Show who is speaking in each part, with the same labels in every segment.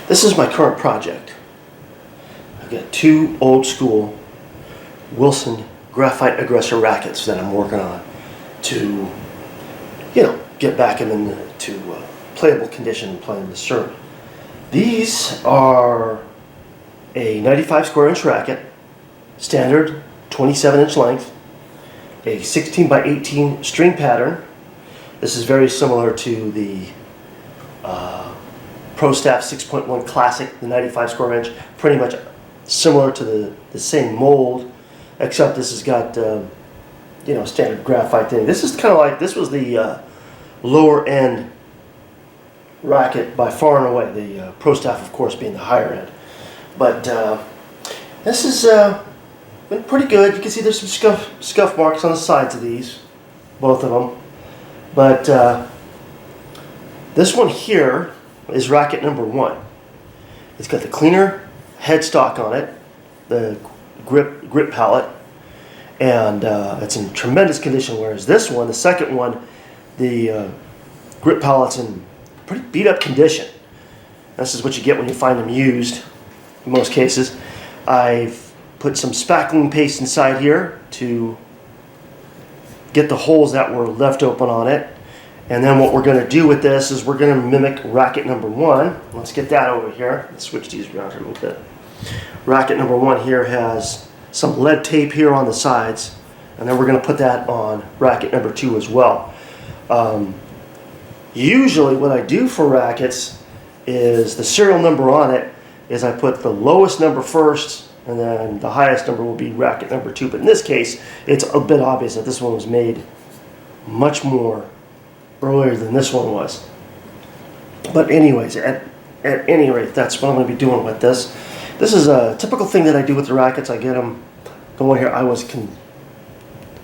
Speaker 1: This is my current project. I've got two old school Wilson Graphite Agressor Rackets that I'm working on to, get back them into playable condition and play them to serve. These are a 95 square inch racket, standard 27 inch length, a 16 by 18 string pattern. This is very similar to the Pro Staff 6.1 Classic, the 95 square inch, pretty much similar to the same mold, except this has got standard graphite thing. This is kind of like, this was the lower end racket by far and away, the Pro Staff of course being the higher end. But this has been pretty good. You can see there's some scuff marks on the sides of these, both of them. But this one here is racket number 1. It's got the cleaner headstock on it, the grip pallet, and it's in tremendous condition, whereas this one, the second one, the grip pallet's in pretty beat up condition. This is what you get when you find them used in most cases. I've put some spackling paste inside here to get the holes that were left open on it. And then what we're going to do with this is we're going to mimic racket number 1. Let's get that over here. Let's switch these around here a little bit. Racket number 1 here has some lead tape here on the sides, and then we're going to put that on racket number 2 as well. Usually what I do for rackets is the serial number on it is I put the lowest number first, and then the highest number will be racket number 2. But in this case, it's a bit obvious that this one was made much more earlier than this one was. But anyways, at any rate, that's what I'm going to be doing with this. This is a typical thing that I do with the rackets. I get them going here. I was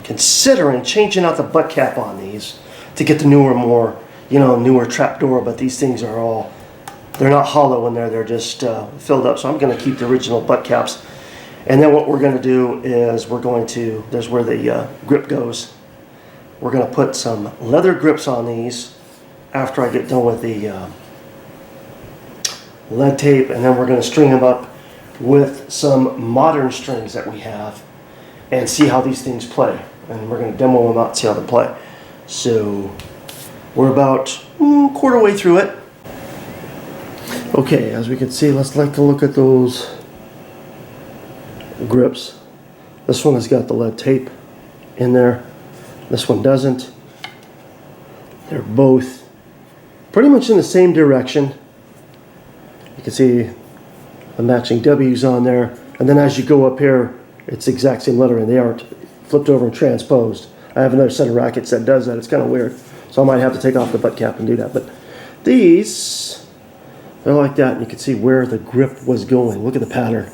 Speaker 1: considering changing out the butt cap on these to get the newer trapdoor, but these things are they're not hollow in there, they're just filled up. So I'm going to keep the original butt caps. And then what we're going to do is there's where the grip goes. We're going to put some leather grips on these after I get done with the lead tape, and then we're going to string them up with some modern strings that we have and see how these things play. And we're going to demo them out and see how they play. So we're about quarter way through it. Okay, as we can see, let's take a look at those grips. This one has got the lead tape in there. This one doesn't. They're both pretty much in the same direction. You can see the matching W's on there. And then as you go up here, it's the exact same lettering. They aren't flipped over and transposed. I have another set of rackets that does that. It's kind of weird. So I might have to take off the butt cap and do that. But these, they're like that. And you can see where the grip was going. Look at the pattern.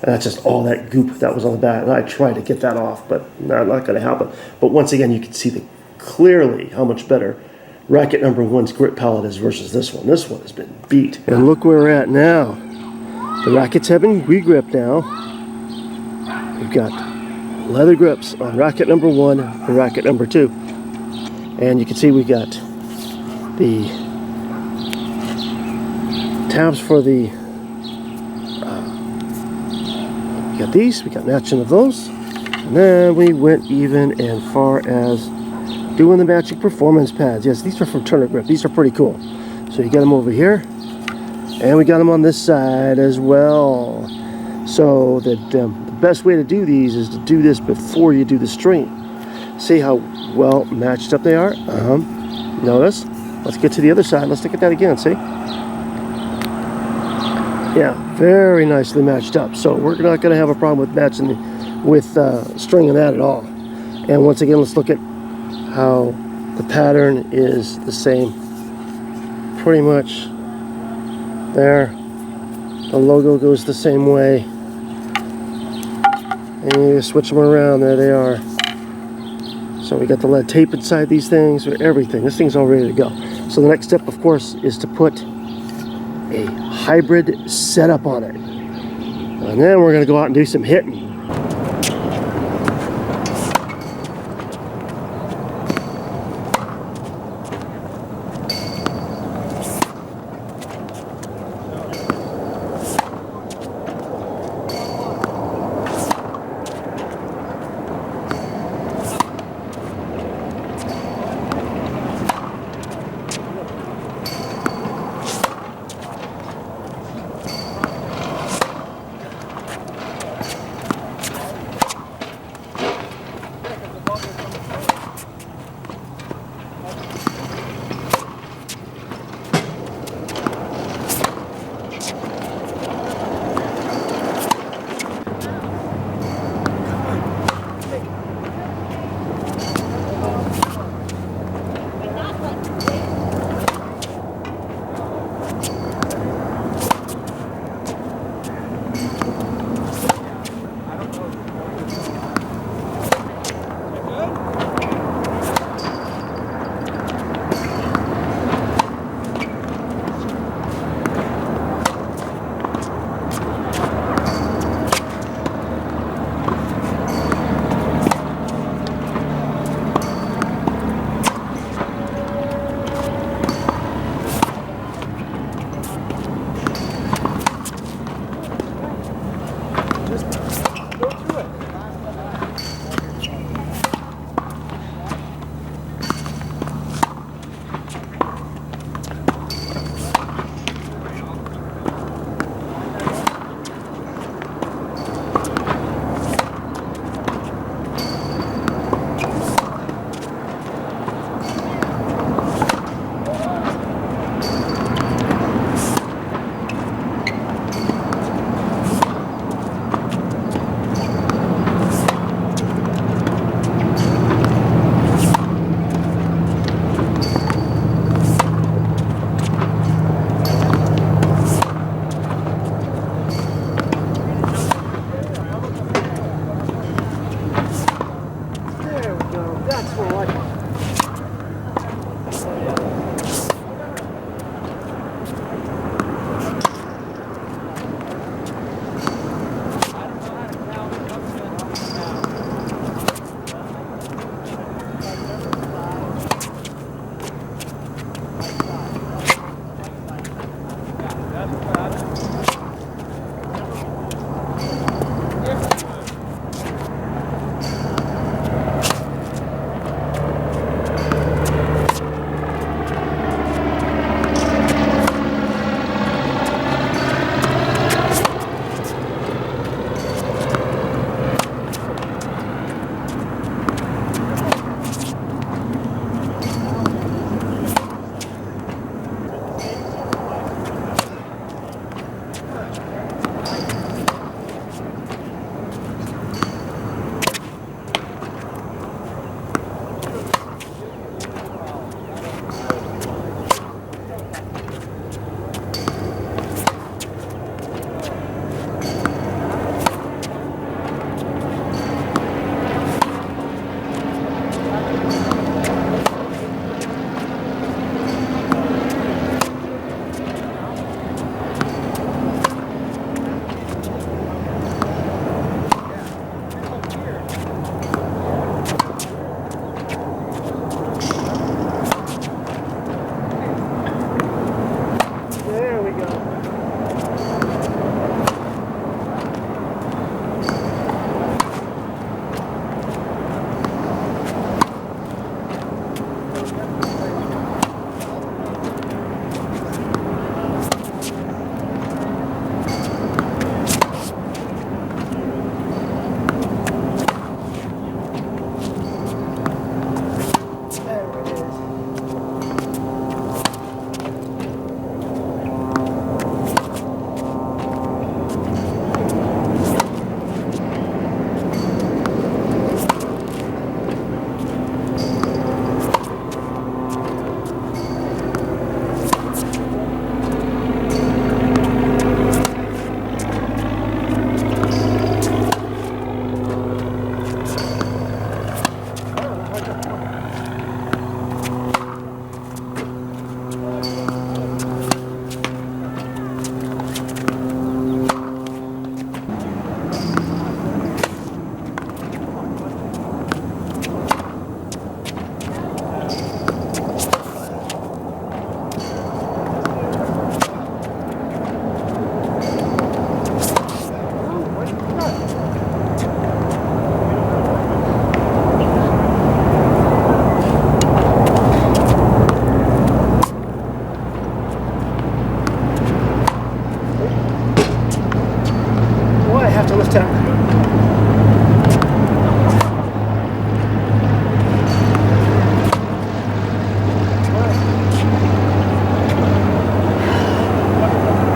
Speaker 1: And that's just all that goop that was on the back. And I tried to get that off, but not going to happen. But once again, you can see clearly how much better racket number 1's grip palette is versus this one. This one has been beat. And look where we're at now. The rackets have been re-gripped now. We've got leather grips on racket number 1 and racket number 2. And you can see we got the tabs for the we got these, we got matching of those, and then we went even as far as doing the matching performance pads. Yes, these are from Turner Grip. These are pretty cool. So you got them over here, and we got them on this side as well. So that the best way to do these is to do this before you do the string. See how well matched up they are? Notice. Let's get to the other side. Let's look at that again. See? Yeah, very nicely matched up. So we're not going to have a problem with matching with stringing that at all. And once again, let's look at how the pattern is the same. Pretty much there. The logo goes the same way. And you switch them around. There they are. So we got the lead tape inside these things, everything. This thing's all ready to go. So the next step, of course, is to put a hybrid setup on it. And then we're going to go out and do some hitting.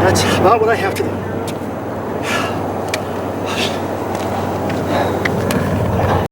Speaker 1: That's about what I have to do.